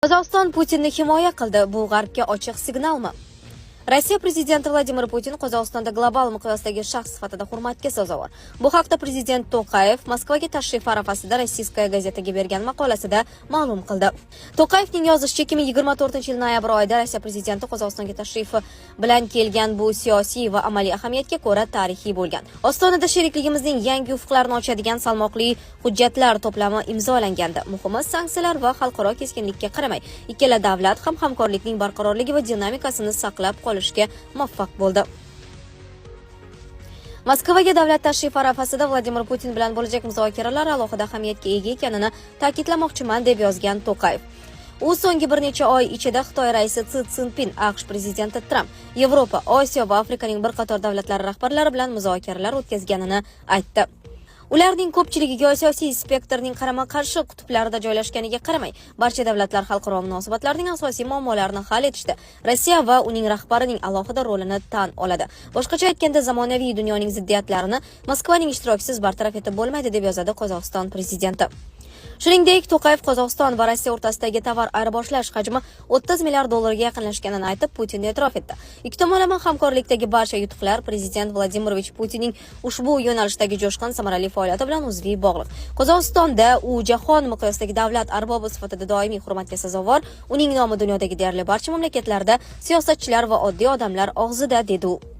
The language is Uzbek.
Qozog'iston Putinni himoya qildi. Bu G'arbga ochiq signalmi? Rossiya prezidenti Vladimir Putin Qozog'istonda global miqyosdagi shaxs sifatida hurmatga sazovor. Bu haqda prezident To'qayev Moskvaga tashrif arafasida Rossiyskaya gazetaga bergan maqolasida ma'lum qildi. To'qayevning yozishicha, 2024-yil noyabr oyida Rossiya prezidenti Qozog'istonga tashrifi bilan kelgan bu siyosiy va amaliy ahamiyatga ko'ra tarixiy bo'lgan. Ostonada sherikligimizning yangi ufqlarini ochadigan salmoqli hujjatlar to'plami imzolangandi. Muhimi, sanksiyalar va xalqaro keskinlikka qaramay, ikkala davlat ham hamkorlikning barqarorligi va dinamikasini saqlab qolishga muvaffaq bo'ldi. Moskvaga davlat tashrifi arafasida Vladimir Putin bilan bo'lajak muzokaralar alohida ahamiyatga ega ekanini ta'kidlamoqchiman, deb yozgan To'qayev. U so'nggi bir necha oy ichida Xitoy raisi Si Szinpin, AQSh prezidenti Tramp, Yevropa, Osiyo va Afrikaning bir qator davlatlari rahbarlari bilan muzokaralar o'tkazganini aytdi. Ularning ko'pchiligiga siyosiy spektrning qarama-qarshi qutblarida joylashganiga qaramay, barcha davlatlar xalqaro munosabatlarning asosiy muammolarini hal etishda Rossiya va uning rahbarining alohida rolini tan oladi. Boshqacha aytganda, zamonaviy dunyoning ziddiyatlarini Moskvaning ishtirokisiz bartaraf etib bo'lmaydi, deb yozadi Qozog'iston prezidenti. Shuningdek, To'qayev Qozog'iston va Rossiya o'rtasidagi tovar ayirboshlash hajmi 30 milliard dollarga yaqinlashganini aytib, Putinni e'tirof etdi. Ikki tomonlama hamkorlikdagi barcha yutuqlar prezident Vladimirovich Putinning ushbu yo'nalishdagi jo'shqin samarali faoliyati bilan uzviy bog'liq. Qozog'istonda u jahon miqyosidagi davlat arbobi sifatida doimiy hurmatga sazovor. Uning nomi dunyodagi deyarli barcha mamlakatlarda siyosatchilar va oddiy odamlar og'zida, dedi u.